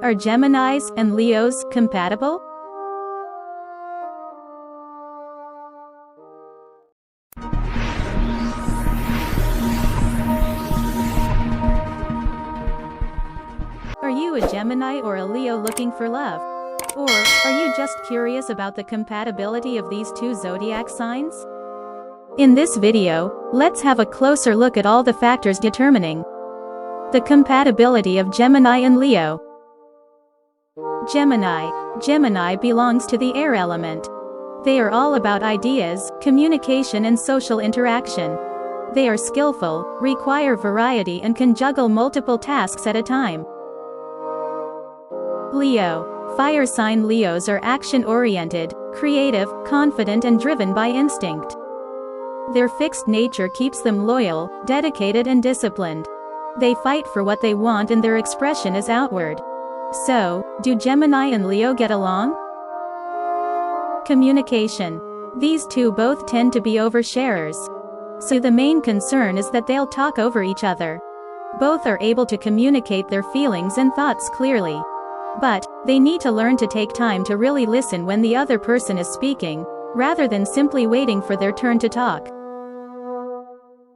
Are Geminis and Leos compatible? Are you a Gemini or a Leo looking for love? Or are you just curious about the compatibility of these two zodiac signs? In this video, let's have a closer look at all the factors determining the compatibility of Gemini and Leo. Gemini belongs to the air element. They are all about ideas, communication and social interaction. They are skillful, require variety and can juggle multiple tasks at a time. Leo. Fire sign Leos are action-oriented, creative, confident and driven by instinct. Their fixed nature keeps them loyal, dedicated and disciplined. They fight for what they want and their expression is outward. So, do Gemini and Leo get along? Communication. These two both tend to be oversharers. So the main concern is that they'll talk over each other. Both are able to communicate their feelings and thoughts clearly. But, they need to learn to take time to really listen when the other person is speaking, rather than simply waiting for their turn to talk.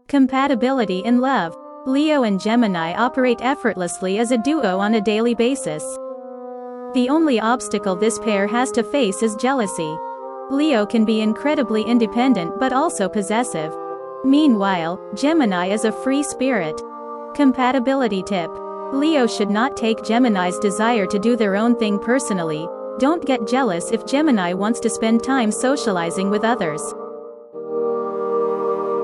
Compatibility in love. Leo and Gemini operate effortlessly as a duo on a daily basis. The only obstacle this pair has to face is jealousy. Leo can be incredibly independent but also possessive. Meanwhile, Gemini is a free spirit. Compatibility tip. Leo should not take Gemini's desire to do their own thing personally. Don't get jealous if Gemini wants to spend time socializing with others.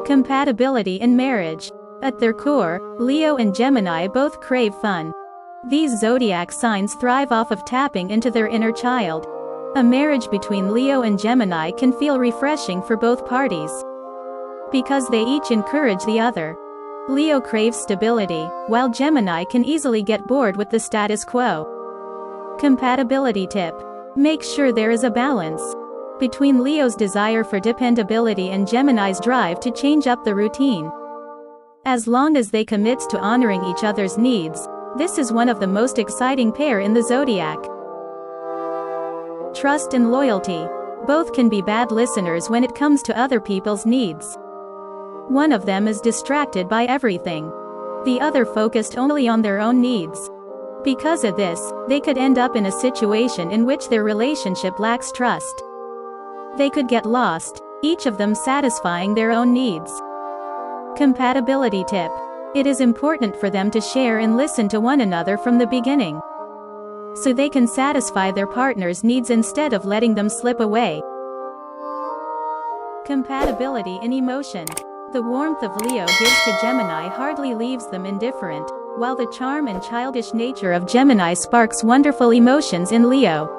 Compatibility in marriage. At their core, Leo and Gemini both crave fun. These zodiac signs thrive off of tapping into their inner child. A marriage between Leo and Gemini can feel refreshing for both parties, because they each encourage the other. Leo craves stability, while Gemini can easily get bored with the status quo. Compatibility tip. Make sure there is a balance between Leo's desire for dependability and Gemini's drive to change up the routine. As long as they commit to honoring each other's needs, this is one of the most exciting pair in the zodiac. Trust and loyalty. Both can be bad listeners when it comes to other people's needs. One of them is distracted by everything. The other focused only on their own needs. Because of this, they could end up in a situation in which their relationship lacks trust. They could get lost, each of them satisfying their own needs. Compatibility tip. It is important for them to share and listen to one another from the beginning, so they can satisfy their partner's needs instead of letting them slip away. Compatibility in emotion. The warmth of Leo gives to Gemini hardly leaves them indifferent, while the charm and childish nature of Gemini sparks wonderful emotions in Leo.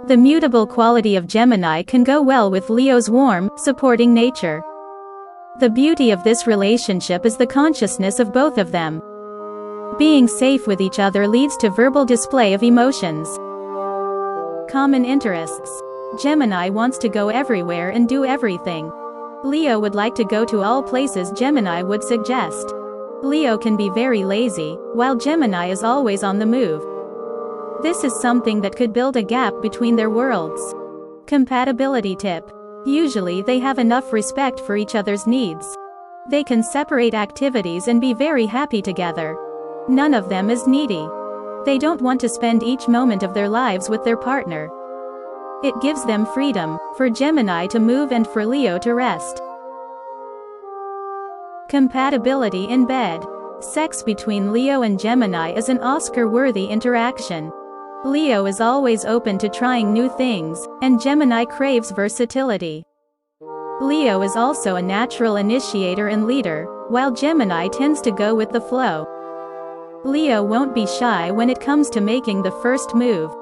The mutable quality of Gemini can go well with Leo's warm, supporting nature. The beauty of this relationship is the consciousness of both of them. Being safe with each other leads to verbal display of emotions. Common interests. Gemini wants to go everywhere and do everything. Leo would like to go to all places Gemini would suggest. Leo can be very lazy, while Gemini is always on the move. This is something that could build a gap between their worlds. Compatibility tip. Usually they have enough respect for each other's needs. They can separate activities and be very happy together. None of them is needy. They don't want to spend each moment of their lives with their partner. It gives them freedom, for Gemini to move and for Leo to rest. Compatibility in bed. Sex between Leo and Gemini is an Oscar-worthy interaction. Leo is always open to trying new things, and Gemini craves versatility. Leo is also a natural initiator and leader, while Gemini tends to go with the flow. Leo won't be shy when it comes to making the first move.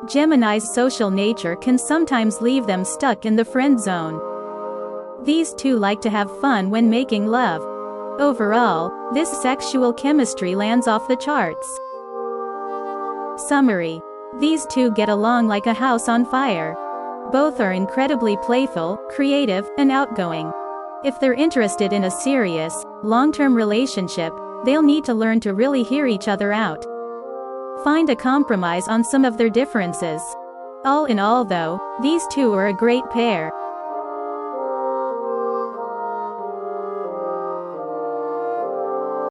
Gemini's social nature can sometimes leave them stuck in the friend zone. These two like to have fun when making love. Overall, this sexual chemistry lands off the charts. Summary. These two get along like a house on fire. Both are incredibly playful, creative, and outgoing. If they're interested in a serious, long-term relationship, they'll need to learn to really hear each other out. find a compromise on some of their differences. All in all though, these two are a great pair.